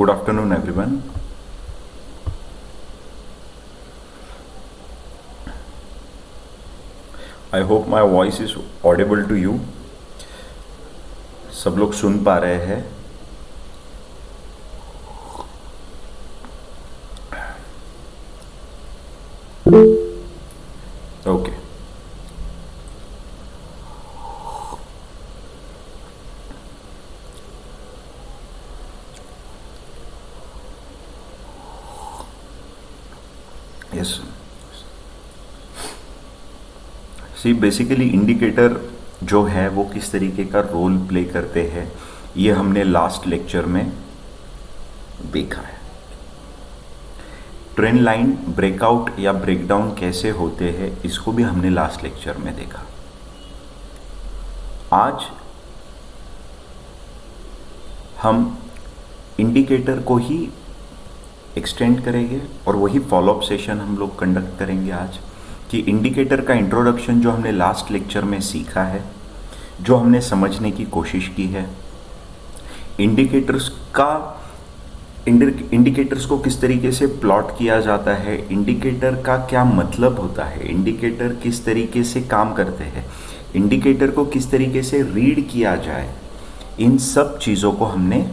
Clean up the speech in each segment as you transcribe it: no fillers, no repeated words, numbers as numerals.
Good afternoon, everyone. I hope my voice is audible to you. सब लोग सुन पा रहे हैं? Okay. Yes. See basically indicator जो है वो किस तरीके का रोल प्ले करते हैं ये हमने लास्ट लेक्चर में देखा है. ट्रेंड लाइन ब्रेकआउट या ब्रेकडाउन कैसे होते हैं इसको भी हमने लास्ट लेक्चर में देखा. आज हम इंडिकेटर को ही एक्सटेंड करेंगे और वही फॉलोअप सेशन हम लोग कंडक्ट करेंगे आज कि इंडिकेटर का इंट्रोडक्शन जो हमने लास्ट लेक्चर में सीखा है, जो हमने समझने की कोशिश की है, इंडिकेटर्स को किस तरीके से प्लॉट किया जाता है, इंडिकेटर का क्या मतलब होता है, इंडिकेटर किस तरीके से काम करते हैं, इंडिकेटर को किस तरीके से रीड किया जाए, इन सब चीज़ों को हमने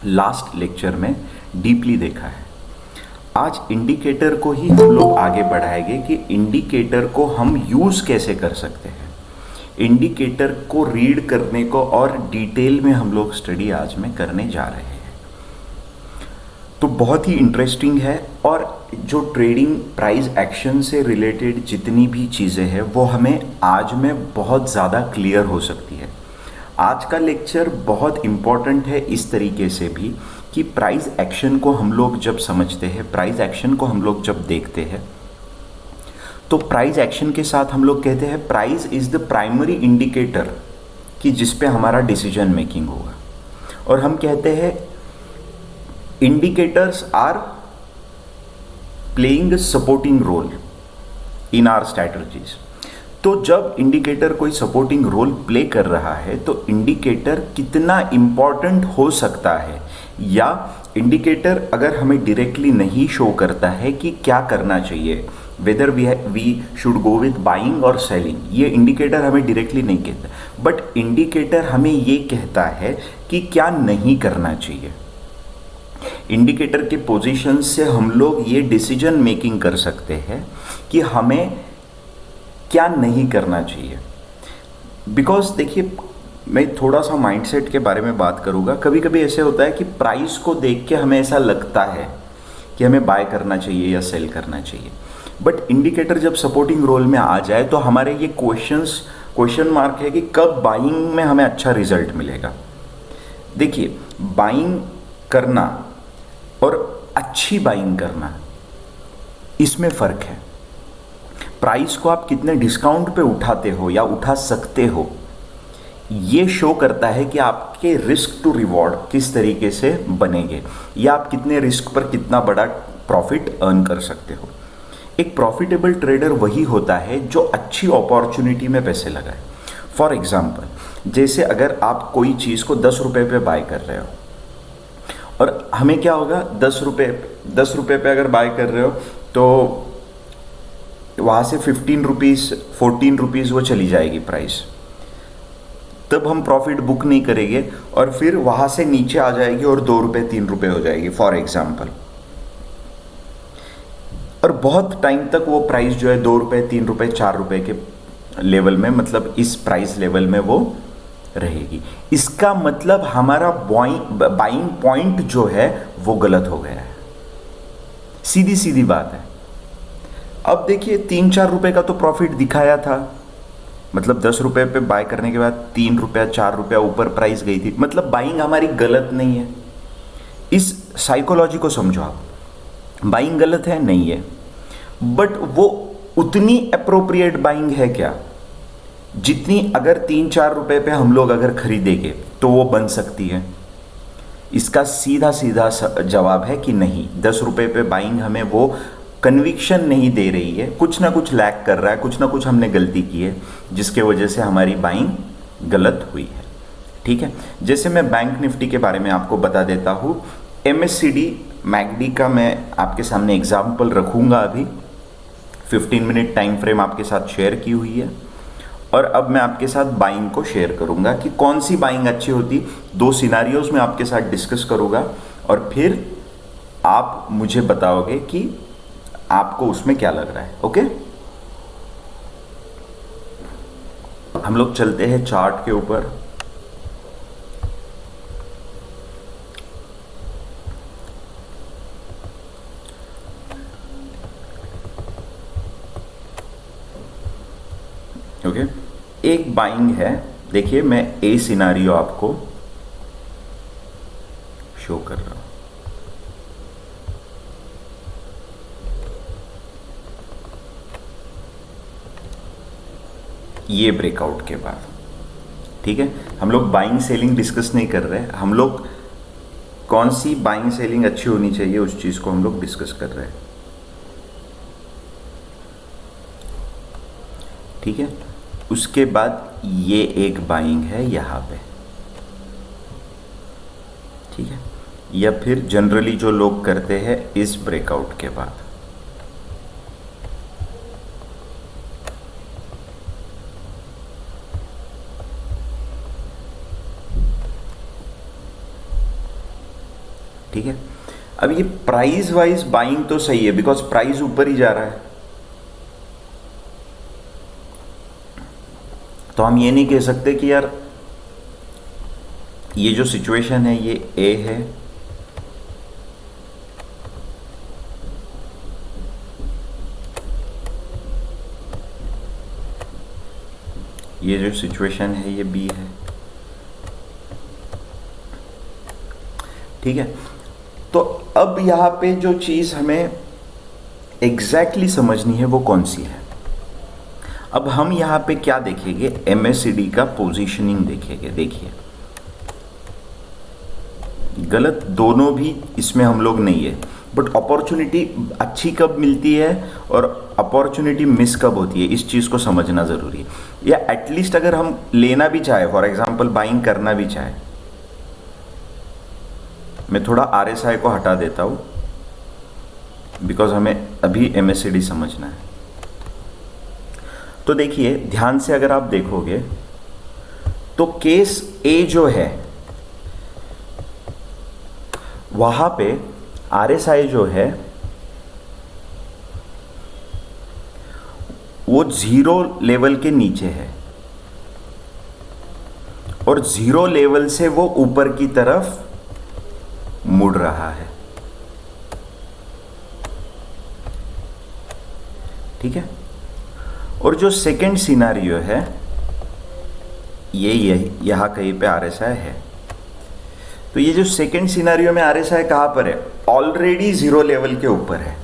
लास्ट लेक्चर में डीपली देखा है. आज इंडिकेटर को ही हम लोग आगे बढ़ाएंगे कि इंडिकेटर को हम यूज़ कैसे कर सकते हैं. इंडिकेटर को रीड करने को और डिटेल में हम लोग स्टडी आज में करने जा रहे हैं. तो बहुत ही इंटरेस्टिंग है और जो ट्रेडिंग प्राइस एक्शन से रिलेटेड जितनी भी चीज़ें हैं वो हमें आज में बहुत ज़्यादा क्लियर हो सकती है. आज का लेक्चर बहुत इम्पॉर्टेंट है इस तरीके से भी कि प्राइस एक्शन को हम लोग जब समझते हैं, प्राइस एक्शन को हम लोग जब देखते हैं, तो प्राइस एक्शन के साथ हम लोग कहते हैं price is the primary indicator कि जिस पे हमारा डिसीजन मेकिंग होगा. और हम कहते हैं indicators are playing supporting role in our strategies. तो जब इंडिकेटर कोई सपोर्टिंग रोल प्ले कर रहा है तो इंडिकेटर कितना इम्पॉर्टेंट हो सकता है, या इंडिकेटर अगर हमें डायरेक्टली नहीं शो करता है कि क्या करना चाहिए, whether we should go with buying और सेलिंग, ये इंडिकेटर हमें डायरेक्टली नहीं कहता, बट इंडिकेटर हमें ये कहता है कि क्या नहीं करना चाहिए. इंडिकेटर के पोजीशन से हम लोग ये डिसीजन मेकिंग कर सकते हैं कि हमें क्या नहीं करना चाहिए. बिकॉज देखिए, मैं थोड़ा सा माइंडसेट के बारे में बात करूँगा. कभी कभी ऐसे होता है कि प्राइस को देख के हमें ऐसा लगता है कि हमें बाय करना चाहिए या सेल करना चाहिए, बट इंडिकेटर जब सपोर्टिंग रोल में आ जाए तो हमारे ये क्वेश्चन मार्क है कि कब बाइंग में हमें अच्छा रिजल्ट मिलेगा. देखिए, बाइंग करना और अच्छी बाइंग करना इसमें फ़र्क है. प्राइस को आप कितने डिस्काउंट पे उठाते हो या उठा सकते हो, ये शो करता है कि आपके रिस्क टू रिवॉर्ड किस तरीके से बनेंगे, या आप कितने रिस्क पर कितना बड़ा प्रॉफिट अर्न कर सकते हो. एक प्रॉफिटेबल ट्रेडर वही होता है जो अच्छी अपॉर्चुनिटी में पैसे लगाए. फॉर एग्जाम्पल, जैसे अगर आप कोई चीज़ को 10 रुपये पे बाय कर रहे हो और हमें क्या होगा, 10 रुपये पे अगर बाय कर रहे हो तो वहाँ से 15 रुपीज़ 14 रुपीज़ वो चली जाएगी प्राइस, तब हम प्रॉफिट बुक नहीं करेंगे और फिर वहाँ से नीचे आ जाएगी और 2 रुपये 3 रुपये हो जाएगी फॉर एग्जाम्पल. और बहुत टाइम तक वो प्राइस जो है 2 रुपये 3 रुपये 4 रुपये के लेवल में, मतलब इस प्राइस लेवल में वो रहेगी. इसका मतलब हमारा बाइंग पॉइंट जो है वो गलत हो गया है. सीधी सीधी बात है. अब देखिए, 3-4 रुपये का तो प्रॉफिट दिखाया था, मतलब 10 रुपये पे बाय करने के बाद 3 रुपया 4 रुपया ऊपर प्राइस गई थी, मतलब बाइंग हमारी गलत नहीं है. इस साइकोलॉजी को समझो आप. बाइंग गलत है नहीं है, बट वो उतनी अप्रोप्रिएट बाइंग है क्या जितनी अगर 3-4 रुपये पे हम लोग अगर खरीदेंगे तो वो बन सकती है. इसका सीधा सीधा जवाब है कि नहीं. 10 रुपये पे बाइंग हमें वो कन्विक्शन नहीं दे रही है, कुछ ना कुछ लैक कर रहा है, कुछ ना कुछ हमने गलती की है जिसके वजह से हमारी बाइंग गलत हुई है. ठीक है, जैसे मैं बैंक निफ्टी के बारे में आपको बता देता हूँ। MACD मैकडी का मैं आपके सामने एग्जाम्पल रखूँगा अभी। 15 मिनट टाइम फ्रेम आपके साथ शेयर की हुई है, और अब मैं आपके साथ बाइंग को शेयर करूंगा कि कौन सी बाइंग अच्छी होती। 2 सिनारियोज में आपके साथ डिस्कस करूंगा, और फिर आप मुझे बताओगे कि आपको उसमें क्या लग रहा है। ओके, हम लोग चलते हैं चार्ट के ऊपर। ओके, एक बाइंग है, देखिए मैं ए सिनारियो आपको शो कर रहा हूं। ये ब्रेकआउट के बाद, ठीक है, हम लोग बाइंग सेलिंग डिस्कस नहीं कर रहे हैं, हम लोग कौन सी बाइंग सेलिंग अच्छी होनी चाहिए उस चीज को हम लोग डिस्कस कर रहे हैं। ठीक है, उसके बाद ये एक बाइंग है यहां पे, ठीक है, या फिर जनरली जो लोग करते हैं इस ब्रेकआउट के बाद। ठीक है, अब ये प्राइस वाइज बाइंग तो सही है, बिकॉज प्राइस ऊपर ही जा रहा है, तो हम ये नहीं कह सकते कि यार ये जो सिचुएशन है ये ए है, ये जो सिचुएशन है ये बी है। ठीक है, तो अब यहां पे जो चीज हमें एग्जैक्टली समझनी है वो कौन सी है। अब हम यहां पे क्या देखेंगे, MACD का पोजीशनिंग देखेंगे। देखिए, गलत दोनों भी इसमें हम लोग नहीं है, बट अपॉर्चुनिटी अच्छी कब मिलती है और अपॉर्चुनिटी मिस कब होती है, इस चीज को समझना जरूरी है। या एटलीस्ट अगर हम लेना भी चाहे, फॉर एग्जांपल बाइंग करना भी चाहे, मैं थोड़ा RSI को हटा देता हूं बिकॉज हमें अभी MACD समझना है। तो देखिए ध्यान से अगर आप देखोगे तो केस ए जो है वहां पे RSI जो है वो 0 लेवल के नीचे है, और 0 लेवल से वो ऊपर की तरफ मुड़ रहा है। ठीक है, और जो सेकंड सिनारियो है ये यहां कहीं पे RSI है, तो ये जो सेकंड सिनारियो में RSI कहां पर है, ऑलरेडी 0 लेवल के ऊपर है।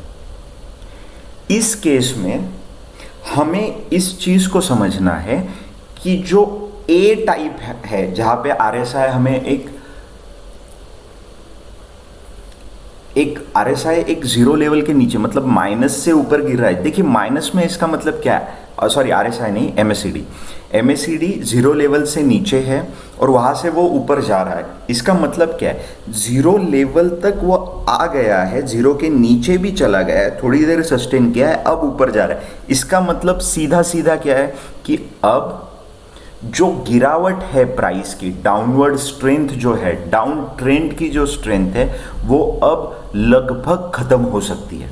इस केस में हमें इस चीज को समझना है कि जो ए टाइप है जहां पे RSI हमें एक RSI एक 0 लेवल के नीचे, मतलब माइनस से ऊपर गिर रहा है। देखिए माइनस में इसका मतलब क्या है, सॉरी RSI नहीं, MACD 0 लेवल से नीचे है और वहां से वो ऊपर जा रहा है। इसका मतलब क्या है, 0 लेवल तक वो आ गया है, 0 के नीचे भी चला गया है, थोड़ी देर सस्टेन किया है, अब ऊपर जा रहा है। इसका मतलब सीधा सीधा क्या है कि अब जो गिरावट है प्राइस की, डाउनवर्ड स्ट्रेंथ जो है, डाउन ट्रेंड की जो स्ट्रेंथ है, वो अब लगभग खत्म हो सकती है।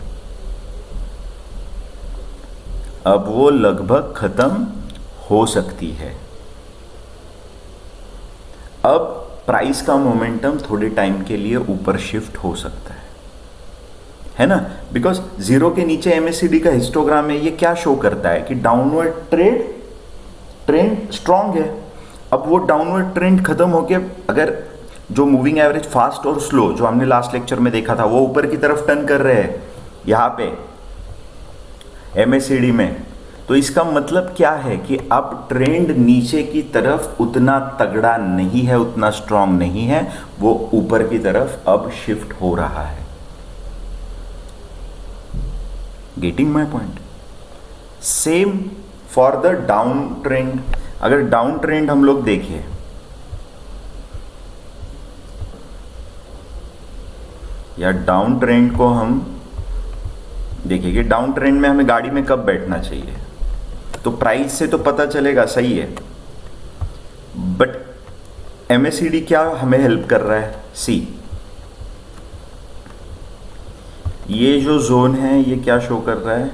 अब वो लगभग खत्म हो सकती है। अब प्राइस का मोमेंटम थोड़े टाइम के लिए ऊपर शिफ्ट हो सकता है ना, बिकॉज 0 के नीचे MACD का हिस्टोग्राम है, ये क्या शो करता है कि डाउनवर्ड ट्रेंड स्ट्रांग है। अब वो डाउनवर्ड ट्रेंड खत्म होके अगर जो मूविंग एवरेज फास्ट और स्लो जो हमने लास्ट लेक्चर में देखा था वो ऊपर की तरफ टर्न कर रहे हैं यहां पे MACD में, तो इसका मतलब क्या है कि अब ट्रेंड नीचे की तरफ उतना तगड़ा नहीं है, उतना स्ट्रांग नहीं है, वो ऊपर की तरफ अब शिफ्ट हो रहा है। Getting my point? Same for the down trend. अगर डाउन ट्रेंड हम लोग देखें या डाउन ट्रेंड को हम देखिए कि डाउन ट्रेंड में हमें गाड़ी में कब बैठना चाहिए, तो प्राइस से तो पता चलेगा, सही है, बट MACD क्या हमें हेल्प कर रहा है? सी, ये जो जोन है ये क्या शो कर रहा है?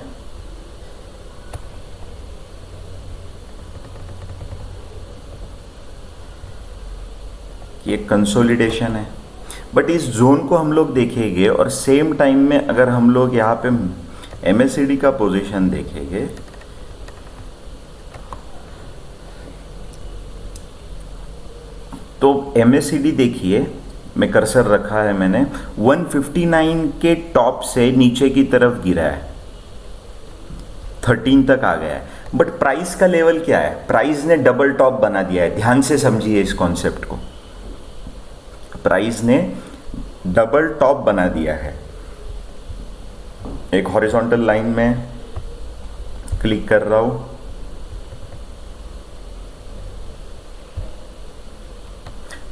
ये कंसोलिडेशन है, बट इस जोन को हम लोग देखेंगे और सेम टाइम में अगर हम लोग यहाँ पे MACD का पोजीशन देखेंगे तो MACD देखिए, मैं कर्सर रखा है मैंने, 159 के टॉप से नीचे की तरफ गिरा है, 13 तक आ गया है, बट प्राइस का लेवल क्या है? प्राइस ने डबल टॉप बना दिया है। ध्यान से समझिए इस कॉन्सेप्ट को, प्राइस ने डबल टॉप बना दिया है। एक हॉरिजॉन्टल लाइन में क्लिक कर रहा हूं,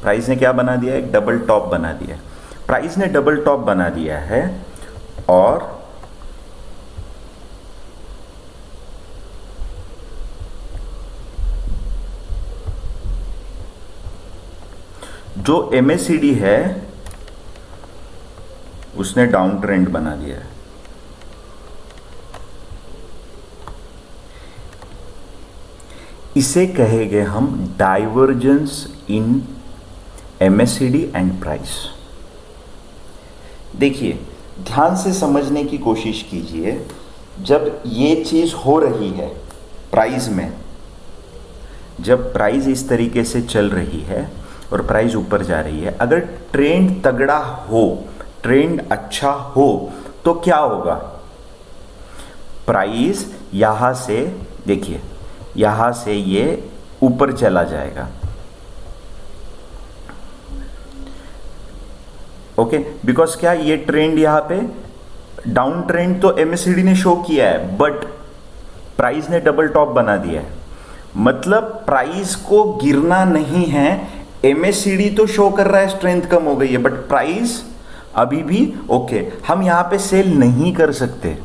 प्राइस ने क्या बना दिया है? एक डबल टॉप बना दिया है। प्राइस ने डबल टॉप बना दिया है और जो MACD है उसने डाउन ट्रेंड बना दिया है। इसे कहेंगे हम divergence in MACD and price. देखिए, ध्यान से समझने की कोशिश कीजिए, जब ये चीज हो रही है प्राइस में, जब प्राइस इस तरीके से चल रही है और प्राइस ऊपर जा रही है, अगर ट्रेंड तगड़ा हो, ट्रेंड अच्छा हो, तो क्या होगा? प्राइस यहां से, देखिए यहां से ये ऊपर चला जाएगा, ओके, बिकॉज क्या ये ट्रेंड यहां पे डाउन ट्रेंड तो MACD ने शो किया है, बट प्राइस ने डबल टॉप बना दिया है, मतलब प्राइस को गिरना नहीं है। MACD तो शो कर रहा है स्ट्रेंथ कम हो गई है, बट प्राइस अभी भी ओके, हम यहां पे सेल नहीं कर सकते।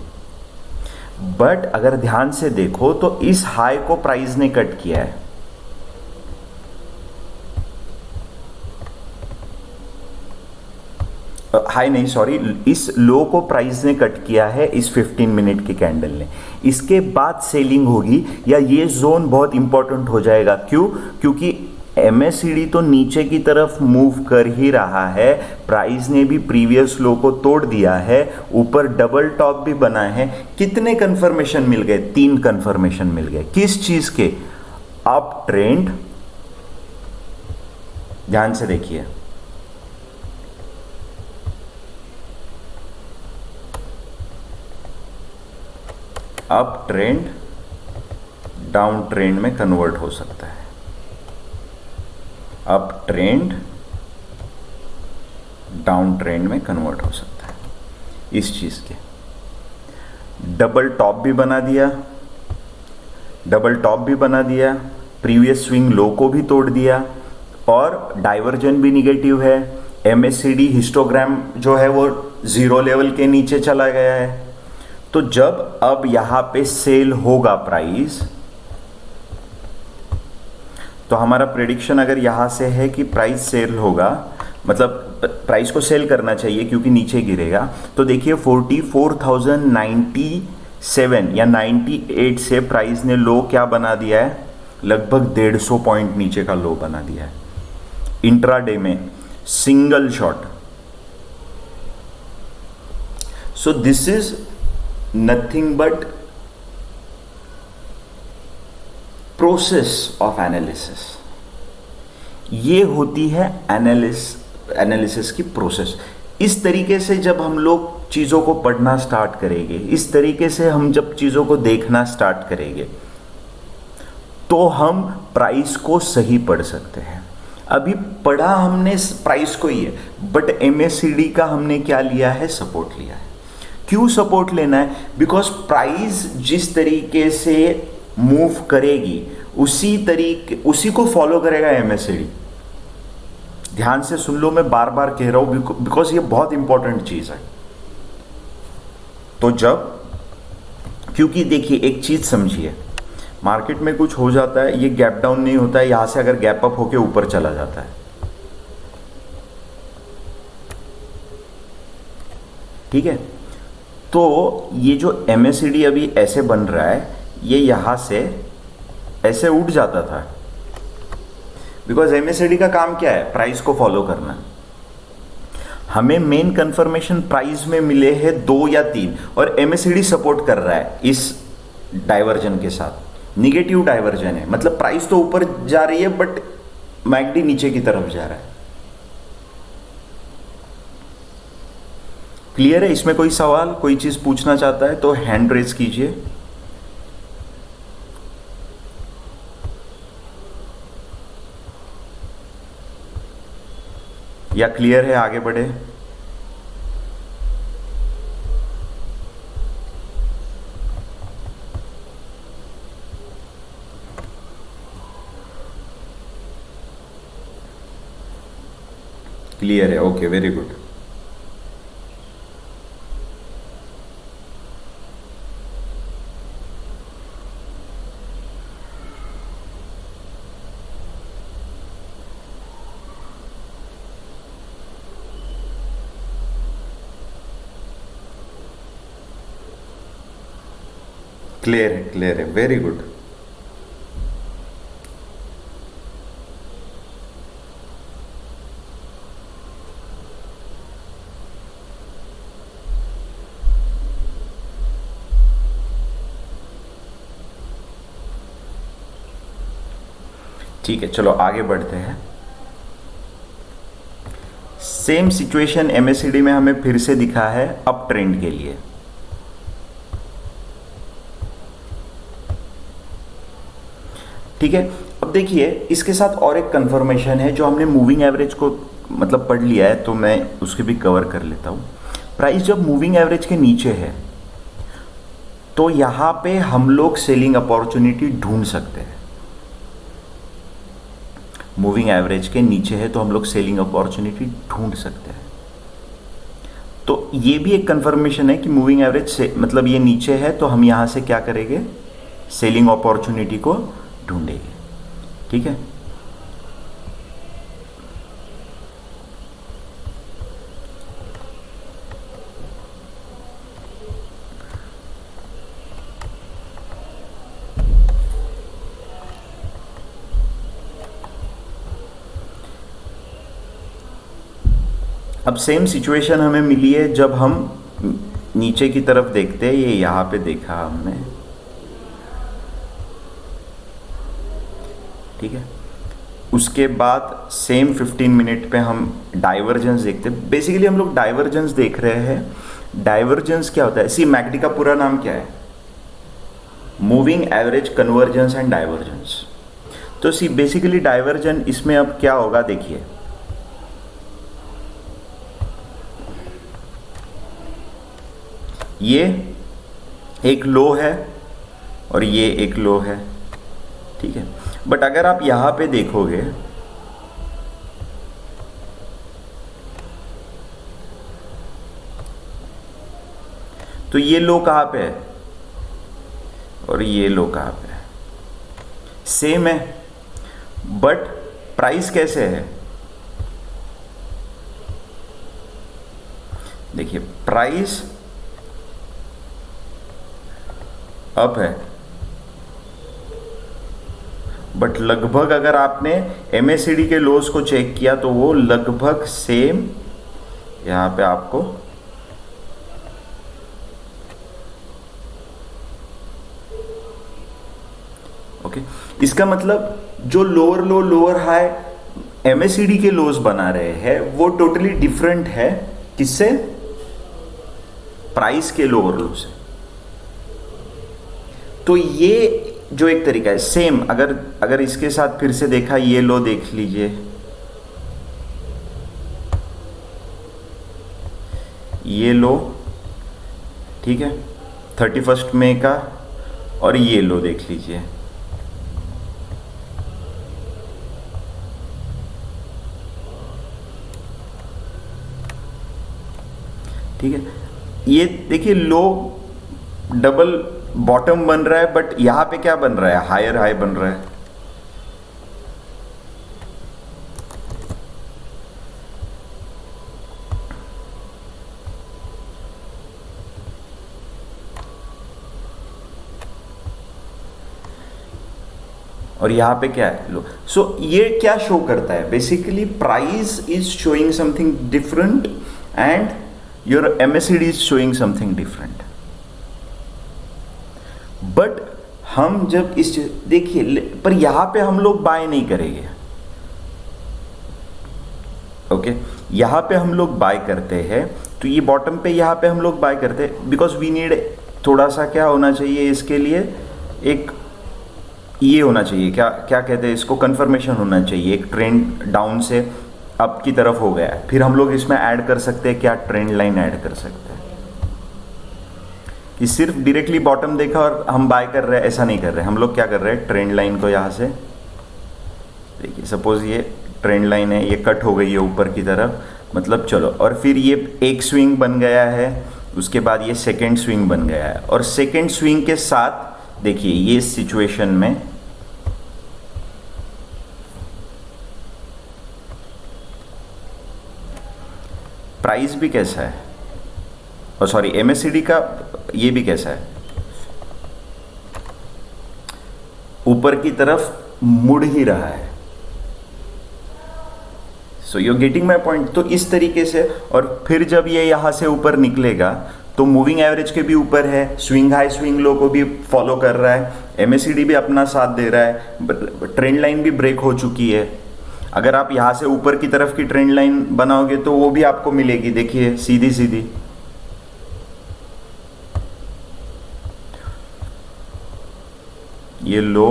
बट अगर ध्यान से देखो तो इस हाई को प्राइस ने कट किया है, हाई नहीं सॉरी, इस लो को प्राइस ने कट किया है इस 15 मिनट के कैंडल ने। इसके बाद सेलिंग होगी या ये जोन बहुत इंपॉर्टेंट हो जाएगा। क्यों? क्योंकि MACD तो नीचे की तरफ मूव कर ही रहा है, प्राइस ने भी प्रीवियस लो को तोड़ दिया है, ऊपर डबल टॉप भी बना है। कितने कंफर्मेशन मिल गए? 3 कंफर्मेशन मिल गए। किस चीज के? Up trend. ध्यान से देखिए, अप ट्रेंड डाउन ट्रेंड में कन्वर्ट हो सकता है, अप ट्रेंड डाउन ट्रेंड में कन्वर्ट हो सकता है। इस चीज के डबल टॉप भी बना दिया, डबल टॉप भी बना दिया, प्रीवियस स्विंग लो को भी तोड़ दिया और डाइवर्जन भी निगेटिव है। MACD हिस्टोग्राम जो है वो 0 लेवल के नीचे चला गया है। तो जब अब यहां पे सेल होगा प्राइस, तो हमारा प्रेडिक्शन अगर यहां से है कि प्राइस सेल होगा, मतलब प्राइस को सेल करना चाहिए क्योंकि नीचे गिरेगा, तो देखिए 44,097 या 98 से प्राइस ने लो क्या बना दिया है? लगभग 150 पॉइंट नीचे का लो बना दिया है इंट्राडे में, single shot. So this is nothing but process of analysis. ये होती है एनालिसिस की प्रोसेस। इस तरीके से जब हम लोग चीज़ों को पढ़ना स्टार्ट करेंगे, इस तरीके से हम जब चीज़ों को देखना स्टार्ट करेंगे, तो हम प्राइस को सही पढ़ सकते हैं। अभी पढ़ा हमने प्राइस को ही है, बट MACD का हमने क्या लिया है? सपोर्ट लिया है। क्यों सपोर्ट लेना है? बिकॉज प्राइस जिस तरीके से मूव करेगी उसी को फॉलो करेगा MACD। ध्यान से सुन लो, मैं बार बार कह रहा हूं बिकॉज ये बहुत इंपॉर्टेंट चीज है। तो जब, क्योंकि देखिए एक चीज समझिए, मार्केट में कुछ हो जाता है, ये गैप डाउन नहीं होता है, यहां से अगर गैप अप होके ऊपर चला जाता है, ठीक है। तो ये जो MACD अभी ऐसे बन रहा है, ये यहां से ऐसे उठ जाता था, बिकॉज MACD का काम क्या है, प्राइस को फॉलो करना। हमें मेन कंफर्मेशन प्राइस में मिले हैं 2 या 3, और MACD सपोर्ट कर रहा है इस डाइवर्जन के साथ। निगेटिव डाइवर्जन है, मतलब प्राइस तो ऊपर जा रही है बट MACD नीचे की तरफ जा रहा है। क्लियर है? इसमें कोई सवाल, कोई चीज पूछना चाहता है तो हैंड रेज कीजिए। या क्लियर है, आगे बढ़े? क्लियर है, ओके, वेरी गुड। क्लियर है, वेरी गुड। ठीक है, चलो आगे बढ़ते हैं। सेम सिचुएशन MACD में हमें फिर से दिखा है अप ट्रेंड के लिए। ठीक है, अब देखिए इसके साथ और एक कंफर्मेशन है जो हमने मूविंग एवरेज को मतलब पढ़ लिया है, तो मैं उसके भी कवर कर लेता हूं। प्राइस जब मूविंग एवरेज के नीचे है तो यहां पे हम लोग सेलिंग अपॉर्चुनिटी ढूंढ सकते हैं। मूविंग एवरेज के नीचे है तो हम लोग सेलिंग अपॉर्चुनिटी ढूंढ सकते हैं। तो ये भी एक कंफर्मेशन है कि मूविंग एवरेज से मतलब ये नीचे है तो हम यहां से क्या करेंगे, सेलिंग अपॉर्चुनिटी को ढूंढेंगे। ठीक है, अब सेम सिचुएशन हमें मिली है जब हम नीचे की तरफ देखते हैं, ये यहां पे देखा हमने। ठीक है, उसके बाद सेम 15 मिनट पे हम डाइवर्जेंस देखते हैं। बेसिकली हम लोग डाइवर्जेंस देख रहे हैं। डाइवर्जेंस क्या होता है? सी मैकडी का पूरा नाम क्या है? Moving average convergence and divergence. तो सी बेसिकली डाइवर्जन इसमें अब क्या होगा, देखिए ये एक लो है और ये एक लो है। ठीक है, बट अगर आप यहां पे देखोगे तो ये लो कहां पे है और ये लो कहां पे है? सेम है, बट प्राइस कैसे है? देखिए प्राइस अप है, बट लगभग अगर आपने MACD के लोस को चेक किया तो वो लगभग सेम यहां पे आपको ओके। इसका मतलब जो लोअर लो लोअर हाई MACD के लोस बना रहे हैं वो टोटली डिफरेंट है किससे? प्राइस के लोअर लो से। तो ये जो एक तरीका है सेम, अगर इसके साथ फिर से देखा, ये लो देख लीजिए, ये लो, ठीक है 31 मई का, और ये लो देख लीजिए। ठीक है, ये देखिए लो डबल बॉटम बन रहा है, बट यहां पे क्या बन रहा है, हायर हाई बन रहा है। और यहाँ पे क्या है, लो। सो ये क्या शो करता है, basically price is showing something different and your MSCD is showing something different. But हम जब इस देखिए, पर यहां पे हम लोग बाय नहीं करेंगे। ओके, यहां पे हम लोग बाय करते हैं, तो ये बॉटम पे यहां पे हम लोग बाय करते हैं, बिकॉज वी नीड थोड़ा सा क्या होना चाहिए इसके लिए, एक ये होना चाहिए, क्या क्या कहते हैं इसको, कंफर्मेशन होना चाहिए, एक ट्रेंड डाउन से अप की तरफ हो गया है। फिर हम लोग इसमें ऐड कर सकते हैं, क्या ट्रेंड लाइन ऐड कर सकते हैं, कि सिर्फ डायरेक्टली बॉटम देखा और हम बाय कर रहे हैं, ऐसा नहीं कर रहे। हम लोग क्या कर रहे हैं, ट्रेंड लाइन को यहाँ से देखिए, सपोज ये ट्रेंड लाइन है, ये कट हो गई है ऊपर की तरफ, मतलब चलो, और फिर ये एक स्विंग बन गया है, उसके बाद ये सेकेंड स्विंग बन गया है, और सेकेंड स्विंग के साथ देखिए ये सिचुएशन में प्राइस भी कैसा है, और सॉरी एमएससीडी का ये भी कैसा है, ऊपर की तरफ मुड़ ही रहा है। So you getting my point. तो इस तरीके से, और फिर जब ये यहां से ऊपर निकलेगा तो मूविंग एवरेज के भी ऊपर है, स्विंग हाई स्विंग लो को भी फॉलो कर रहा है, एमएससीडी भी अपना साथ दे रहा है, ट्रेंड लाइन भी ब्रेक हो चुकी है। अगर आप यहां से ऊपर की तरफ की ट्रेंड लाइन बनाओगे तो वो भी आपको मिलेगी, देखिए सीधी सीधी। ये लो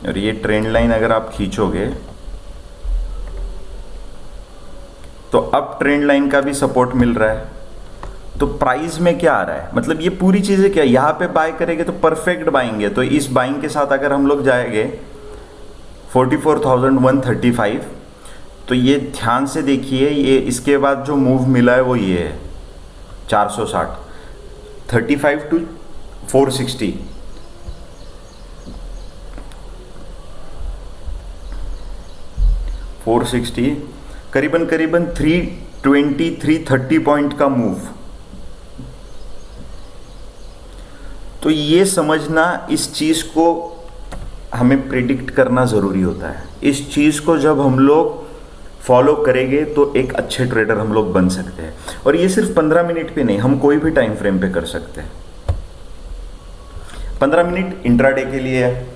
और ये ट्रेंड लाइन अगर आप खींचोगे तो अब ट्रेंड लाइन का भी सपोर्ट मिल रहा है। तो प्राइस में क्या आ रहा है, मतलब ये पूरी चीजें क्या, यहां पे बाय करेंगे तो परफेक्ट बाइंग है। तो इस बाइंग के साथ अगर हम लोग जाएंगे 44,135, तो ये ध्यान से देखिए, ये इसके बाद जो मूव मिला है वो ये है 460, 35 टू 460, करीबन करीबन 320 330 पॉइंट का मूव। तो ये समझना, इस चीज को हमें प्रिडिक्ट करना ज़रूरी होता है। इस चीज़ को जब हम लोग फॉलो करेंगे तो एक अच्छे ट्रेडर हम लोग बन सकते हैं। और ये सिर्फ 15 मिनट पे नहीं, हम कोई भी टाइम फ्रेम पे कर सकते हैं। 15 मिनट इंट्राडे के लिए है,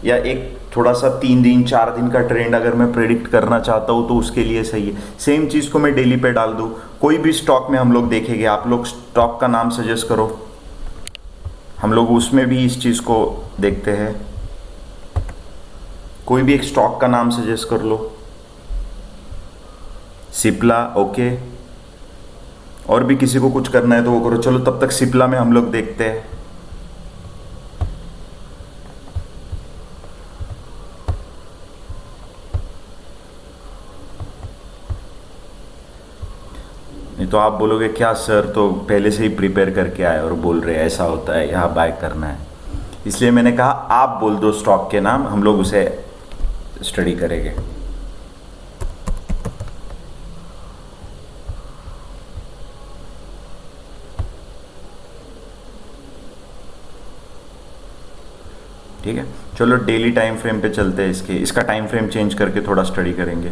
या एक थोड़ा सा 3 दिन 4 दिन का ट्रेंड अगर मैं प्रेडिक्ट करना चाहता हूँ तो उसके लिए सही है। सेम चीज़ को मैं डेली पे डाल दूँ, कोई भी स्टॉक में हम लोग देखेंगे, आप लोग स्टॉक का नाम सजेस्ट करो, हम लोग उसमें भी इस चीज़ को देखते हैं। कोई भी एक स्टॉक का नाम सजेस्ट कर लो, सिप्ला, ओके, और भी किसी को कुछ करना है तो वो करो। चलो तब तक सिप्ला में हम लोग देखते हैं। नहीं तो आप बोलोगे क्या सर, तो पहले से ही प्रिपेयर करके आए और बोल रहे हैं ऐसा होता है, यहाँ बाय करना है। इसलिए मैंने कहा आप बोल दो स्टॉक के नाम, हम लोग उसे स्टडी करेंगे। ठीक है, चलो डेली टाइम फ्रेम पे चलते हैं। इसका टाइम फ्रेम चेंज करके थोड़ा स्टडी करेंगे।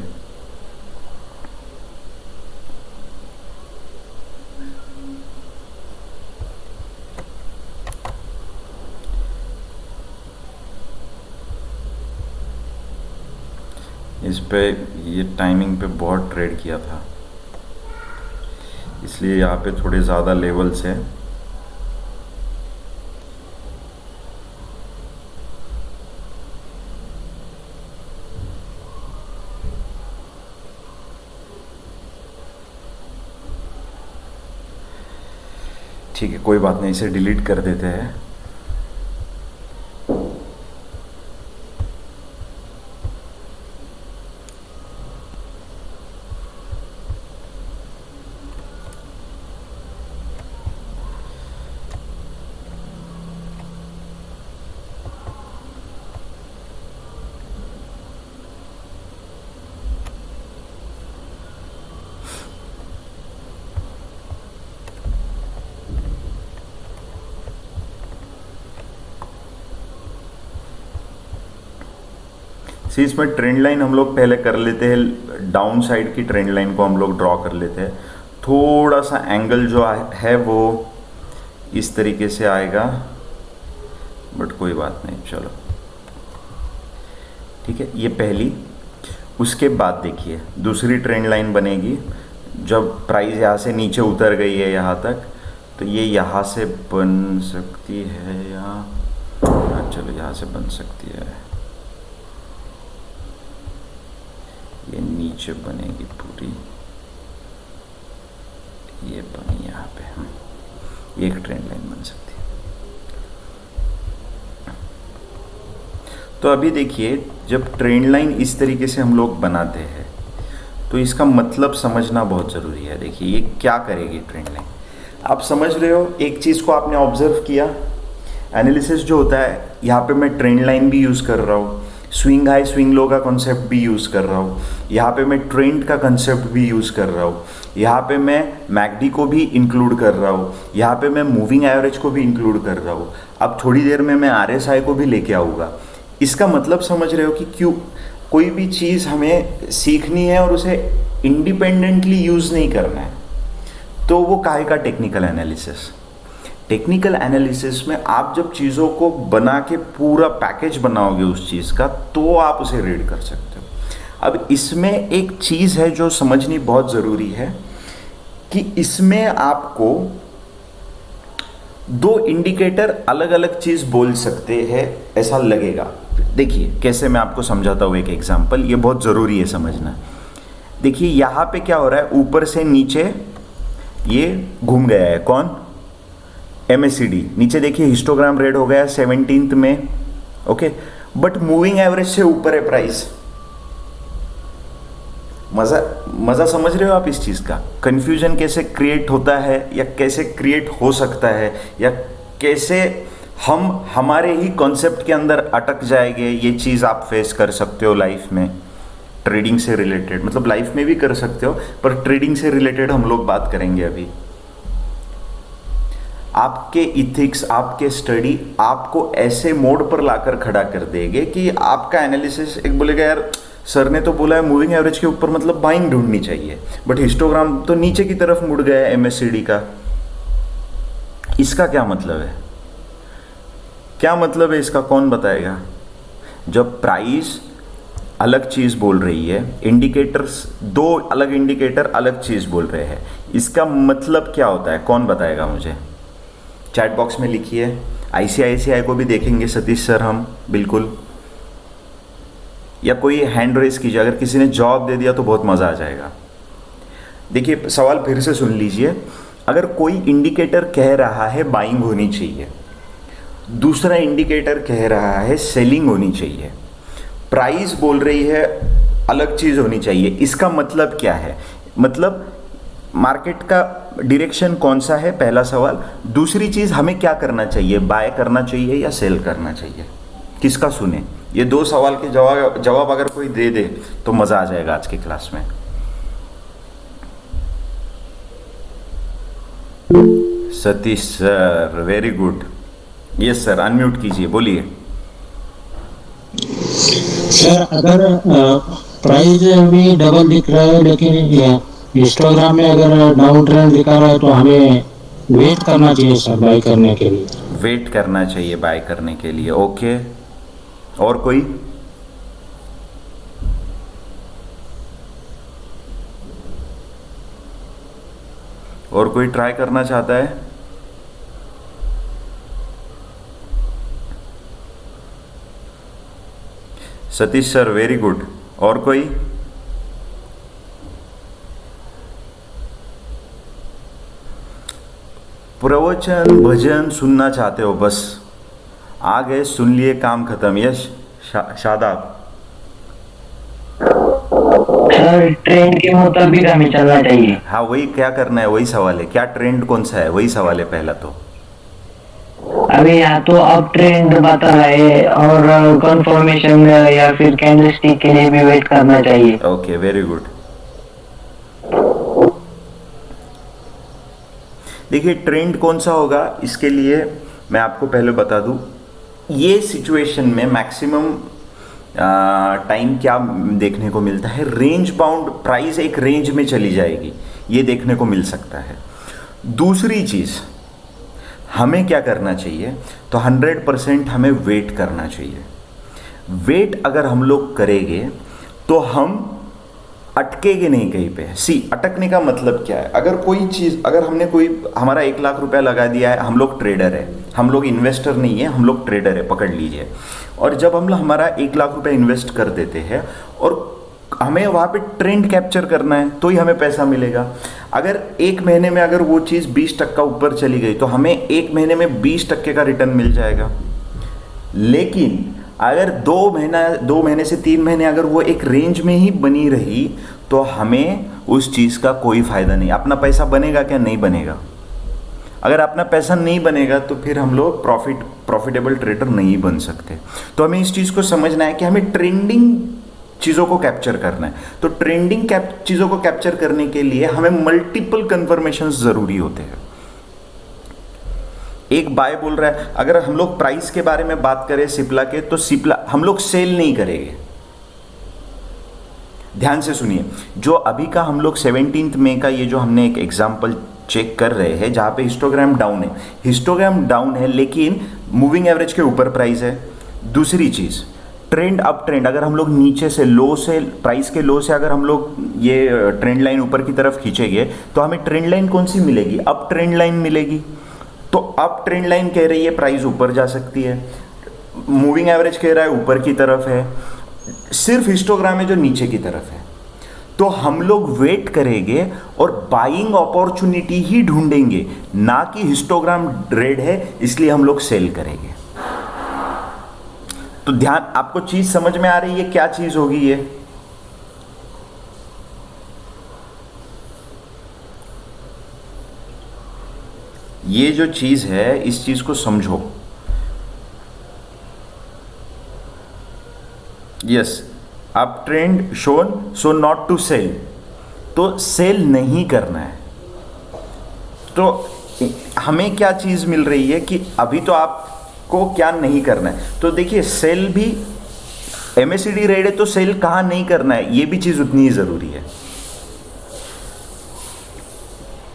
इस पे ये टाइमिंग पे बहुत ट्रेड किया था, इसलिए यहाँ पे थोड़े ज़्यादा लेवल्स है। ठीक है, कोई बात नहीं, इसे डिलीट कर देते हैं। सी इसमें ट्रेंड लाइन हम लोग पहले कर लेते हैं, डाउन साइड की ट्रेंड लाइन को हम लोग ड्रॉ कर लेते हैं। थोड़ा सा एंगल जो है वो इस तरीके से आएगा, बट कोई बात नहीं, चलो ठीक है। ये पहली, उसके बाद देखिए दूसरी ट्रेंड लाइन बनेगी। जब प्राइस यहाँ से नीचे उतर गई है यहाँ तक, तो ये यहाँ से बन सकती है या चलो यहाँ से बन सकती है, ये नीचे बनेगी पूरी, ये बनी यहाँ पे, एक ट्रेंड लाइन बन सकती है। तो अभी देखिए, जब ट्रेंड लाइन इस तरीके से हम लोग बनाते हैं तो इसका मतलब समझना बहुत ज़रूरी है। देखिए ये क्या करेगी ट्रेंड लाइन, आप समझ रहे हो। एक चीज़ को आपने ऑब्जर्व किया, एनालिसिस जो होता है, यहाँ पे मैं ट्रेंड लाइन भी यूज़ कर रहा हूँ, स्विंग हाई स्विंग लो का कॉन्सेप्ट भी यूज़ कर रहा हूँ, यहाँ पे मैं ट्रेंड का कॉन्सेप्ट भी यूज़ कर रहा हूँ, यहाँ पे मैं मैकडी को भी इंक्लूड कर रहा हूँ, यहाँ पे मैं मूविंग एवरेज को भी इंक्लूड कर रहा हूँ। अब थोड़ी देर में मैं RSI को भी लेके आऊँगा। इसका मतलब समझ रहे हो कि क्यों कोई भी चीज़ हमें सीखनी है और उसे इंडिपेंडेंटली यूज़ नहीं करना है, तो वो काहे का टेक्निकल एनालिसिस। टेक्निकल एनालिसिस में आप जब चीज़ों को बना के पूरा पैकेज बनाओगे उस चीज़ का, तो आप उसे रीड कर सकते हो। अब इसमें एक चीज़ है जो समझनी बहुत ज़रूरी है कि इसमें आपको दो इंडिकेटर अलग अलग चीज़ बोल सकते हैं, ऐसा लगेगा। देखिए कैसे मैं आपको समझाता हूँ एक एग्जांपल, ये बहुत ज़रूरी है समझना। देखिए यहाँ पे क्या हो रहा है, ऊपर से नीचे ये घूम गया है, कौन, MACD। नीचे देखिए हिस्टोग्राम रेड हो गया 17th में, ओके, बट मूविंग एवरेज से ऊपर है प्राइस। मज़ा समझ रहे हो आप इस चीज़ का। कन्फ्यूजन कैसे क्रिएट होता है या कैसे क्रिएट हो सकता है, या कैसे हम हमारे ही कॉन्सेप्ट के अंदर अटक जाएंगे, ये चीज़ आप फेस कर सकते हो लाइफ में, ट्रेडिंग से रिलेटेड। मतलब लाइफ में भी कर सकते हो, पर ट्रेडिंग से रिलेटेड हम लोग बात करेंगे अभी। आपके इथिक्स, आपके स्टडी आपको ऐसे मोड पर लाकर खड़ा कर देंगे कि आपका एनालिसिस एक बोलेगा यार सर ने तो बोला है मूविंग एवरेज के ऊपर, मतलब बाइंग ढूंढनी चाहिए, बट हिस्टोग्राम तो नीचे की तरफ मुड़ गया है MACD का। इसका क्या मतलब है, क्या मतलब है इसका, कौन बताएगा। जब प्राइस अलग चीज़ बोल रही है, इंडिकेटर्स दो अलग इंडिकेटर अलग चीज़ बोल रहे हैं, इसका मतलब क्या होता है, कौन बताएगा मुझे। चैट बॉक्स में लिखिए। ICICI को भी देखेंगे सतीश सर हम, बिल्कुल, या कोई हैंड रेस कीजिए। अगर किसी ने जवाब दे दिया तो बहुत मज़ा आ जाएगा। देखिए सवाल फिर से सुन लीजिए। अगर कोई इंडिकेटर कह रहा है बाइंग होनी चाहिए, दूसरा इंडिकेटर कह रहा है सेलिंग होनी चाहिए, प्राइस बोल रही है अलग चीज़ होनी चाहिए, इसका मतलब क्या है। मतलब मार्केट का डायरेक्शन कौन सा है, पहला सवाल। दूसरी चीज़ हमें क्या करना चाहिए, बाय करना चाहिए या सेल करना चाहिए, किसका सुने। ये दो सवाल के जवाब अगर कोई दे दे तो मज़ा आ जाएगा आज की क्लास में। Satish sir very good. Yes sir, unmute कीजिए, बोलिए। सर अगर प्राइस अभी डबल दिख रहा है, लेकिन हिस्टोग्राम में अगर डाउन ट्रेंड दिखा रहा है, तो हमें वेट करना चाहिए सर बाय करने के लिए। वेट करना चाहिए बाय करने के लिए, ओके। और कोई, और कोई ट्राई करना चाहता है। Satish sir very good. और कोई, प्रवचन भजन सुनना चाहते हो, बस आ गए, सुन लिए, काम खत्म। यश शादाब। सर ट्रेंड के मुताबिक हमें चलना चाहिए। हाँ वही, क्या करना है वही सवाल है, क्या ट्रेंड कौन सा है वही सवाल है पहला तो। अभी यहाँ तो अब ट्रेंड बता रहा है और कंफर्मेशन या फिर कैंडलस्टिक के लिए भी वेट करना चाहिए। Okay very good. देखिए ट्रेंड कौन सा होगा, इसके लिए मैं आपको पहले बता दूं, ये सिचुएशन में मैक्सिमम टाइम क्या देखने को मिलता है, रेंज बाउंड प्राइस एक रेंज में चली जाएगी, ये देखने को मिल सकता है। दूसरी चीज़ हमें क्या करना चाहिए, तो 100% हमें वेट करना चाहिए। वेट अगर हम लोग करेंगे तो हम अटकेंगे नहीं कहीं पे। अटकने का मतलब क्या है, अगर कोई चीज़, अगर हमने कोई हमारा 1 लाख रुपया लगा दिया है, हम लोग ट्रेडर है, हम लोग इन्वेस्टर नहीं है, हम लोग ट्रेडर है, पकड़ लीजिए। और जब हम हमारा 1 लाख रुपया इन्वेस्ट कर देते हैं और हमें वहाँ पे ट्रेंड कैप्चर करना है तो ही हमें पैसा मिलेगा। अगर 1 महीने में अगर वो चीज़ 20% ऊपर चली गई तो हमें 1 महीने में 20% का रिटर्न मिल जाएगा। लेकिन अगर 2 महीने से 3 महीने अगर वो एक रेंज में ही बनी रही तो हमें उस चीज़ का कोई फ़ायदा नहीं। अपना पैसा बनेगा क्या, नहीं बनेगा। अगर अपना पैसा नहीं बनेगा तो फिर हम लोग प्रॉफिटेबल ट्रेडर नहीं बन सकते। तो हमें इस चीज़ को समझना है कि हमें ट्रेंडिंग चीज़ों को कैप्चर करना है। तो ट्रेंडिंग चीज़ों को कैप्चर करने के लिए हमें मल्टीपल कन्फर्मेशन ज़रूरी होते हैं। एक बाय बोल रहा है, अगर हम लोग प्राइस के बारे में बात करें सिप्ला के, तो सिप्ला हम लोग सेल नहीं करेंगे। ध्यान से सुनिए, जो अभी का हम लोग 17 मई का ये जो हमने एक एग्जांपल चेक कर रहे हैं जहां पे हिस्टोग्राम डाउन है, हिस्टोग्राम डाउन है लेकिन मूविंग एवरेज के ऊपर प्राइस है। दूसरी चीज़, ट्रेंड अप ट्रेंड, अगर हम लोग नीचे से लो से, प्राइस के लो से अगर हम लोग ये ट्रेंड लाइन ऊपर की तरफ खींचेंगे तो हमें ट्रेंड लाइन कौन सी मिलेगी, अप ट्रेंड लाइन मिलेगी। तो अप ट्रेंड लाइन कह रही है प्राइस ऊपर जा सकती है, मूविंग एवरेज कह रहा है ऊपर की तरफ है, सिर्फ हिस्टोग्राम है जो नीचे की तरफ है। तो हम लोग वेट करेंगे और बाइंग अपॉर्चुनिटी ही ढूंढेंगे, ना कि हिस्टोग्राम रेड है इसलिए हम लोग सेल करेंगे। तो ध्यान, आपको चीज समझ में आ रही है क्या चीज होगी ये जो चीज है इस चीज को समझो। Yes, up trend shown, so not to sell, तो सेल नहीं करना है। तो हमें क्या चीज मिल रही है कि अभी तो आपको क्या नहीं करना है। तो देखिए, सेल भी MACD रेड है तो सेल कहां नहीं करना है, ये भी चीज उतनी ही जरूरी है।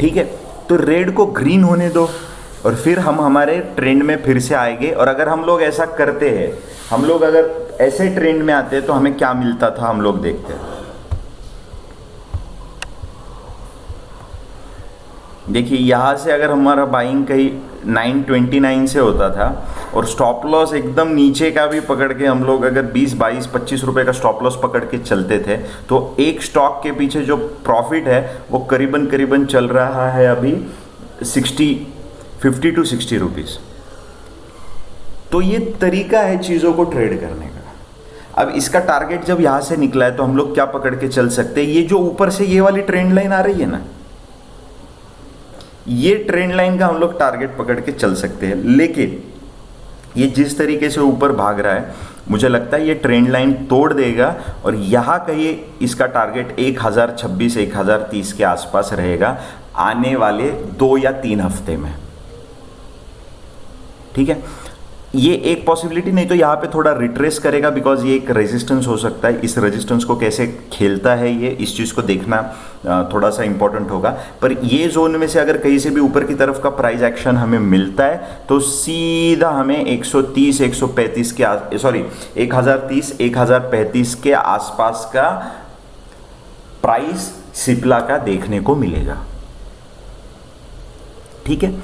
ठीक है, तो रेड को ग्रीन होने दो और फिर हम हमारे ट्रेंड में फिर से आएंगे। और अगर हम लोग ऐसा करते हैं, हम लोग अगर ऐसे ट्रेंड में आते हैं तो हमें क्या मिलता था हम लोग देखते हैं। देखिए, यहां से अगर हमारा बाइंग कहीं 929 से होता था और स्टॉप लॉस एकदम नीचे का भी पकड़ के हम लोग अगर 20, 22, 25 रुपए का स्टॉप लॉस पकड़ के चलते थे तो एक स्टॉक के पीछे जो प्रॉफिट है वो करीबन चल रहा है अभी 50 to 60 रुपीज़। तो ये तरीका है चीज़ों को ट्रेड करने का। अब इसका टारगेट जब यहाँ से निकला है तो हम लोग क्या पकड़ के चल सकते हैं, ये जो ऊपर से ये वाली ट्रेंड लाइन आ रही है ना, ये ट्रेंड लाइन का हम लोग टारगेट पकड़ के चल सकते हैं। लेकिन ये जिस तरीके से ऊपर भाग रहा है मुझे लगता है ये ट्रेंड लाइन तोड़ देगा और यहाँ कहीं इसका टारगेट 1026, 1030 के आसपास रहेगा आने वाले 2 या 3 हफ्ते में। ठीक है, ये एक पॉसिबिलिटी। नहीं तो यहाँ पे थोड़ा रिट्रेस करेगा बिकॉज ये एक रेजिस्टेंस हो सकता है। इस रेजिस्टेंस को कैसे खेलता है ये, इस चीज़ को देखना थोड़ा सा इंपॉर्टेंट होगा। पर ये जोन में से अगर कहीं से भी ऊपर की तरफ का प्राइस एक्शन हमें मिलता है तो सीधा हमें 130, 135 के 1030, 1035 के आसपास का प्राइस सिप्ला का देखने को मिलेगा। ठीक है,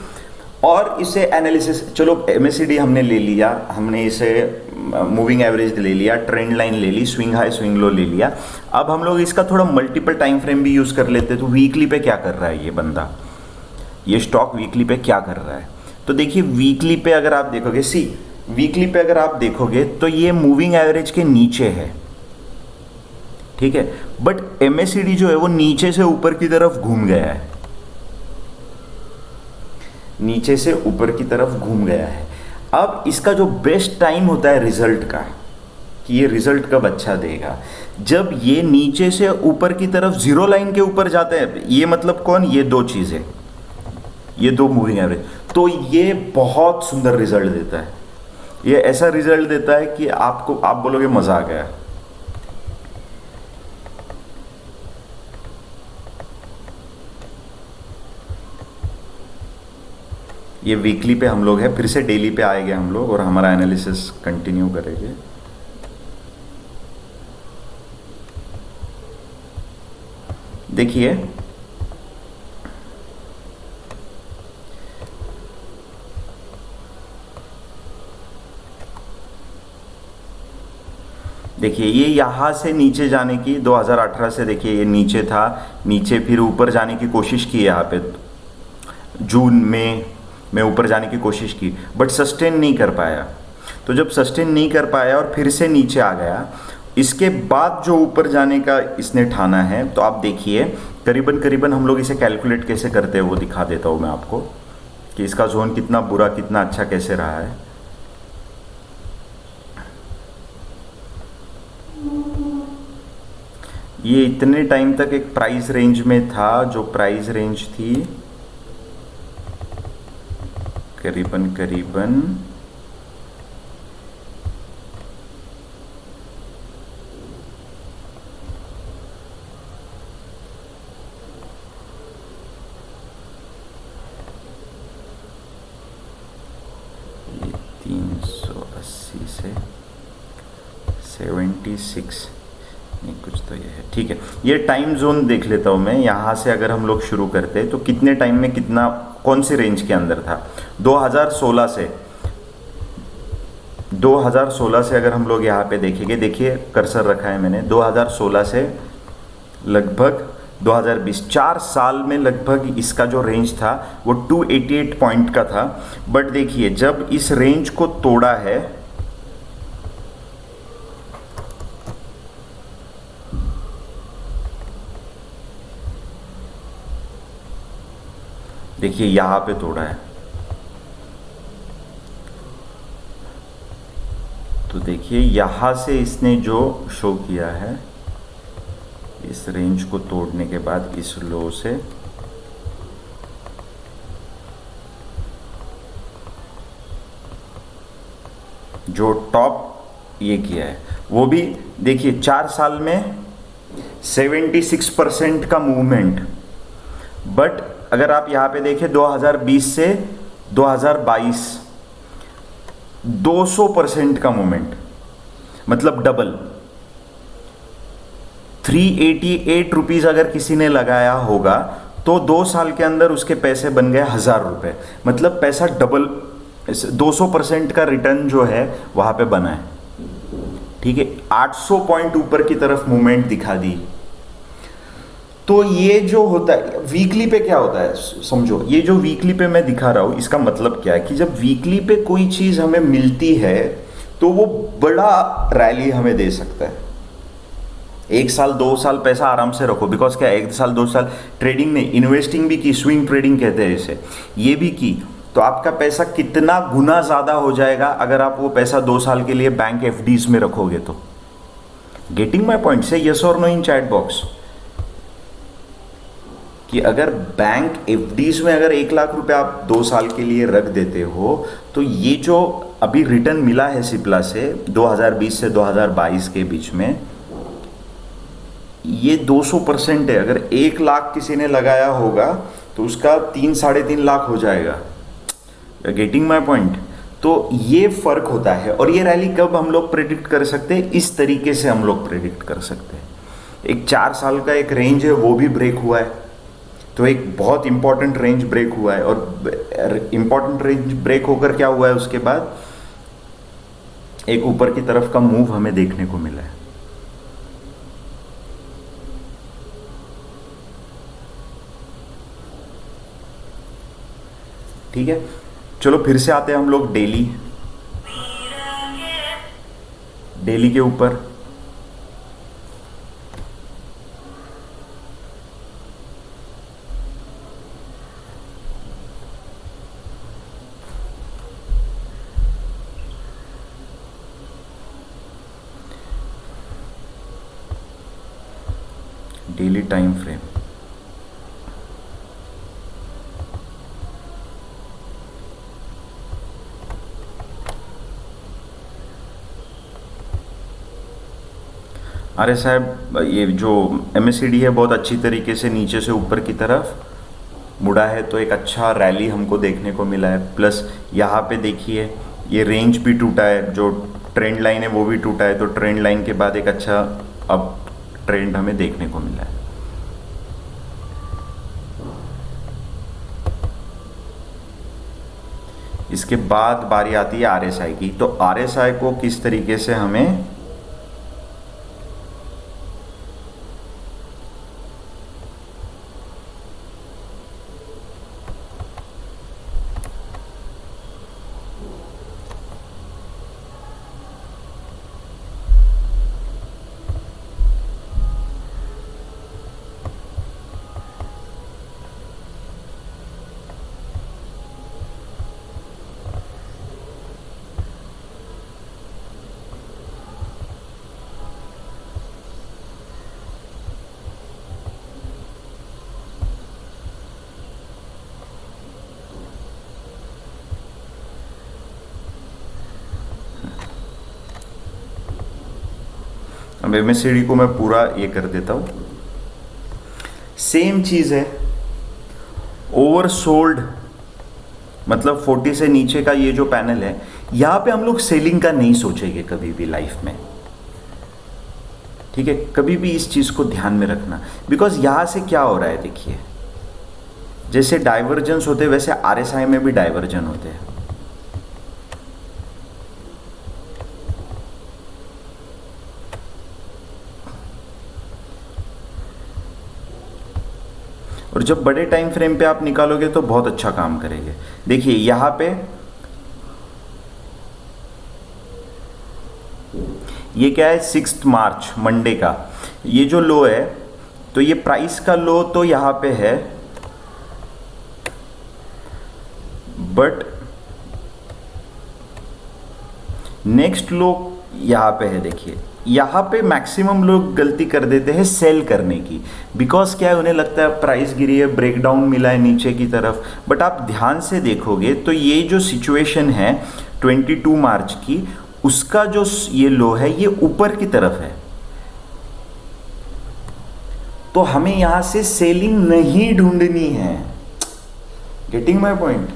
और इसे एनालिसिस, चलो MACD हमने ले लिया, हमने इसे मूविंग एवरेज ले लिया, ट्रेंड लाइन ले ली, स्विंग हाई स्विंग लो ले लिया। अब हम लोग इसका थोड़ा मल्टीपल टाइम फ्रेम भी यूज़ कर लेते हैं। तो वीकली पे क्या कर रहा है ये बंदा, ये स्टॉक वीकली पे क्या कर रहा है। तो देखिए, वीकली पे अगर आप देखोगे, वीकली पे अगर आप देखोगे तो ये मूविंग एवरेज के नीचे है। ठीक है, बट MACD जो है वो नीचे से ऊपर की तरफ घूम गया है, नीचे से ऊपर की तरफ घूम गया है। अब इसका जो बेस्ट टाइम होता है रिजल्ट का, कि ये रिजल्ट कब अच्छा देगा, जब ये नीचे से ऊपर की तरफ जीरो लाइन के ऊपर जाते हैं। ये मतलब कौन, ये दो चीज़ें, ये दो मूविंग एवरेज, तो ये बहुत सुंदर रिजल्ट देता है। ये ऐसा रिजल्ट देता है कि आपको आप बोलोगे मजा आ गया। ये वीकली पे हम लोग है, फिर से डेली पे आएंगे हम लोग और हमारा एनालिसिस कंटिन्यू करेंगे। देखिए देखिए ये यहाँ से नीचे जाने की 2018 से, देखिए ये नीचे था, नीचे फिर ऊपर जाने की कोशिश की, यहाँ पे जून में ऊपर जाने की कोशिश की, बट सस्टेन नहीं कर पाया। तो जब सस्टेन नहीं कर पाया और फिर से नीचे आ गया, इसके बाद जो ऊपर जाने का इसने ठाना है, तो आप देखिए करीबन करीबन हम लोग इसे कैलकुलेट कैसे करते हैं वो दिखा देता हूँ मैं आपको कि इसका जोन कितना बुरा कितना अच्छा कैसे रहा है। ये इतने टाइम तक एक प्राइस रेंज में था, जो प्राइस रेंज थी करीबन करीबन 380 से 76 नहीं, कुछ तो ये है, ठीक है। ये टाइम जोन देख लेता हूँ मैं, यहाँ से अगर हम लोग शुरू करते हैं तो कितने टाइम में कितना, कौन सी रेंज के अंदर था। 2016 से अगर हम लोग यहाँ पे देखेंगे, देखिए कर्सर रखा है मैंने, 2016 से लगभग 2020, 4 साल में लगभग इसका जो रेंज था वो 288 पॉइंट का था। बट देखिए जब इस रेंज को तोड़ा है, देखिए यहां पे तोड़ा है, तो देखिए यहां से इसने जो शो किया है, इस रेंज को तोड़ने के बाद इस लो से जो टॉप ये किया है, वो भी देखिए 4 साल में 76% का मूवमेंट। बट अगर आप यहाँ पे देखें 2020 से 2022 200% का मूवमेंट, मतलब डबल। 388 रुपीज़ अगर किसी ने लगाया होगा तो 2 साल के अंदर उसके पैसे बन गए 1000 रुपये, मतलब पैसा डबल, 200% का रिटर्न जो है वहाँ पे बना है, ठीक है। 800 पॉइंट ऊपर की तरफ मूवमेंट दिखा दी। तो ये जो होता है वीकली पे क्या होता है समझो, ये जो वीकली पे मैं दिखा रहा हूँ इसका मतलब क्या है कि जब वीकली पे कोई चीज़ हमें मिलती है तो वो बड़ा रैली हमें दे सकता है। 1 साल 2 साल पैसा आराम से रखो, बिकॉज क्या 1 साल 2 साल ट्रेडिंग में इन्वेस्टिंग भी की, स्विंग ट्रेडिंग कहते हैं इसे, ये भी की, तो आपका पैसा कितना गुना ज़्यादा हो जाएगा अगर आप वो पैसा 2 साल के लिए बैंक एफडीज में रखोगे तो। गेटिंग माई पॉइंट से यस और नो इन चैट बॉक्स, कि अगर बैंक एफडीज में अगर 1 लाख रुपए आप 2 साल के लिए रख देते हो तो ये जो अभी रिटर्न मिला है सिप्ला से 2020 से 2022 के बीच में, ये 200% है। अगर 1 लाख किसी ने लगाया होगा तो उसका 3-3.5 लाख हो जाएगा। Getting my point. तो ये फर्क होता है। और ये रैली कब हम लोग प्रेडिक्ट कर सकते हैं, इस तरीके से हम लोग प्रेडिक्ट कर सकते हैं। एक 4 साल का एक रेंज है वो भी ब्रेक हुआ है, तो एक बहुत इंपॉर्टेंट रेंज ब्रेक हुआ है। और इंपॉर्टेंट रेंज ब्रेक होकर क्या हुआ है, उसके बाद एक ऊपर की तरफ का मूव हमें देखने को मिला है। ठीक है, चलो फिर से आते हैं हम लोग डेली के ऊपर। डेली टाइम फ्रेम, अरे साहब, ये जो MACD है बहुत अच्छी तरीके से नीचे से ऊपर की तरफ मुड़ा है, तो एक अच्छा रैली हमको देखने को मिला है। प्लस यहाँ पे देखिए ये रेंज भी टूटा है, जो ट्रेंड लाइन है वो भी टूटा है, तो ट्रेंड लाइन के बाद एक अच्छा अब ट्रेंड हमें देखने को मिला है। इसके बाद बारी आती है RSI की। तो RSI को किस तरीके से हमें अब MACD को मैं पूरा ये कर देता हूँ। सेम चीज़ है, ओवरसोल्ड मतलब 40 से नीचे का ये जो पैनल है, यहाँ पे हम लोग सेलिंग का नहीं सोचेंगे कभी भी लाइफ में, ठीक है। कभी भी इस चीज़ को ध्यान में रखना, बिकॉज यहाँ से क्या हो रहा है देखिए, जैसे डाइवर्जेंस होते हैं वैसे RSI में भी डाइवर्जन होते हैं। और जब बड़े टाइम फ्रेम पे आप निकालोगे तो बहुत अच्छा काम करेंगे। देखिए यहाँ पे ये क्या है, 6 मार्च मंडे का ये जो लो है, तो ये प्राइस का लो तो यहाँ पे है, बट नेक्स्ट लो यहाँ पे है। देखिए यहाँ पे मैक्सिमम लोग गलती कर देते हैं सेल करने की, बिकॉज क्या है, उन्हें लगता है प्राइस गिरी है, ब्रेकडाउन मिला है नीचे की तरफ। बट आप ध्यान से देखोगे तो ये जो सिचुएशन है 22 मार्च की, उसका जो ये लो है ये ऊपर की तरफ है, तो हमें यहां से सेलिंग नहीं ढूंढनी है। Getting my point?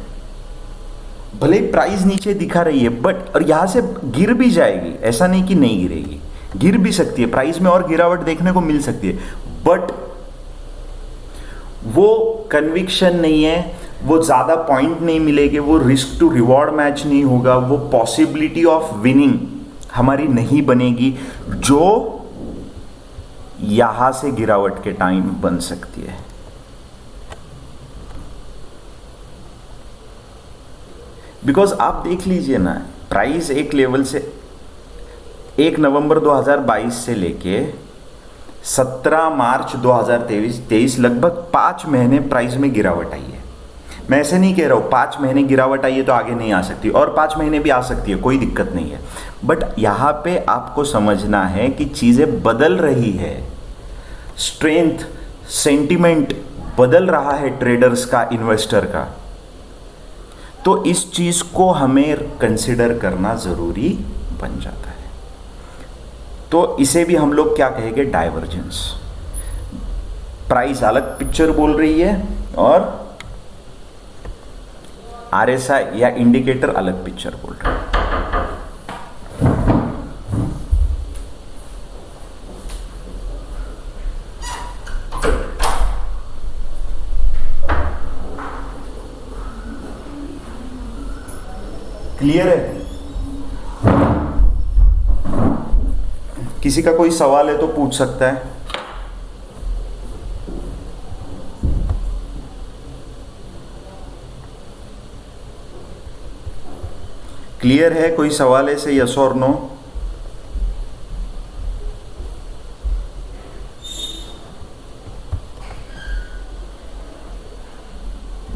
भले ही प्राइस नीचे दिखा रही है बट, और यहां से गिर भी जाएगी, ऐसा नहीं कि नहीं गिरेगी, गिर भी सकती है, प्राइस में और गिरावट देखने को मिल सकती है, बट वो कन्विक्शन नहीं है, वो ज़्यादा पॉइंट नहीं मिलेंगे, वो रिस्क टू रिवॉर्ड मैच नहीं होगा, वो पॉसिबिलिटी ऑफ विनिंग हमारी नहीं बनेगी जो यहां से गिरावट के टाइम बन सकती है। बिकॉज आप देख लीजिए ना, प्राइस एक लेवल से 1 नवंबर 2022 से लेके 17 मार्च 2023 लगभग 5 महीने प्राइस में गिरावट आई है। मैं ऐसे नहीं कह रहा हूँ 5 महीने गिरावट आई है तो आगे नहीं आ सकती, और 5 महीने भी आ सकती है, कोई दिक्कत नहीं है। बट यहाँ पे आपको समझना है कि चीज़ें बदल रही है, स्ट्रेंथ सेंटिमेंट बदल रहा है ट्रेडर्स का, इन्वेस्टर का, तो इस चीज़ को हमें कंसिडर करना ज़रूरी बन जाता है। तो इसे भी हम लोग क्या कहेंगे, डाइवर्जेंस। प्राइस अलग पिक्चर बोल रही है और RSI या इंडिकेटर अलग पिक्चर बोल रहा है। क्लियर है? किसी का कोई सवाल है तो पूछ सकता है। क्लियर है? कोई सवाल है से यस और नो?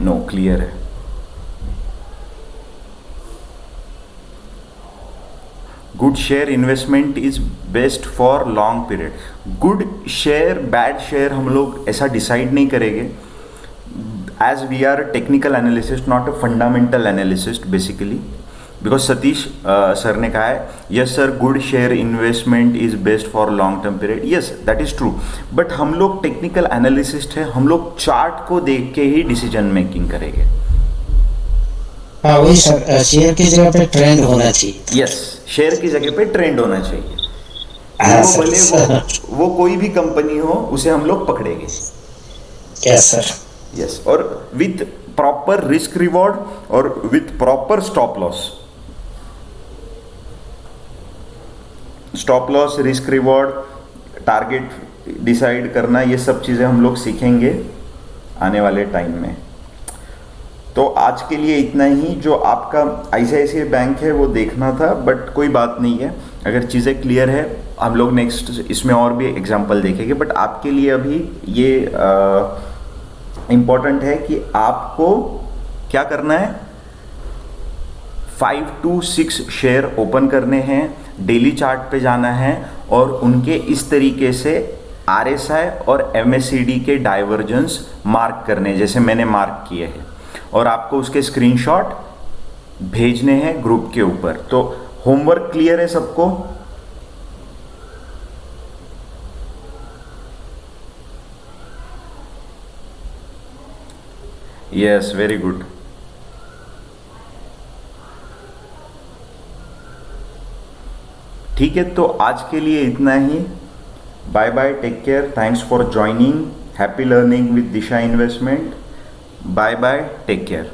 नो, क्लियर है। Good share investment is best for long period. Good share bad share हम लोग ऐसा डिसाइड नहीं करेंगे, as we are technical analysist not a fundamental analysist basically. Because Satish sir ने कहा है yes sir good share investment is best for long term period, yes that is true, but हम लोग टेक्निकल एनालिसिस्ट है, हम लोग चार्ट को देख के ही डिसीजन मेकिंग करेंगे। हाँ वही सर, शेयर की जगह पे ट्रेंड होना चाहिए। यस, शेयर की जगह पे ट्रेंड होना चाहिए। हाँ वो सर, भले वो कोई भी कंपनी हो, उसे हम लोग पकड़ेंगे। Yes sir. यस, और विथ प्रॉपर रिस्क रिवॉर्ड और with proper stop loss. Stop loss, risk reward, target decide करना, ये सब चीज़ें हम लोग सीखेंगे आने वाले टाइम में। तो आज के लिए इतना ही। जो आपका आईसीआईसीआई बैंक है वो देखना था, बट कोई बात नहीं है, अगर चीज़ें क्लियर है हम लोग नेक्स्ट इसमें और भी एग्जांपल देखेंगे। बट आपके लिए अभी ये इम्पॉर्टेंट है कि आपको क्या करना है, 5 to 6 शेयर ओपन करने हैं, डेली चार्ट पे जाना है और उनके इस तरीके से आरएसआई और एमएससीडी के डाइवर्जेंस मार्क करने हैं, जैसे मैंने मार्क किए हैं, और आपको उसके स्क्रीनशॉट भेजने हैं ग्रुप के ऊपर। तो होमवर्क क्लियर है सबको? Yes, very good. ठीक है, तो आज के लिए इतना ही। Bye bye, take care, thanks for joining, happy learning with Disha investment. Bye bye, take care.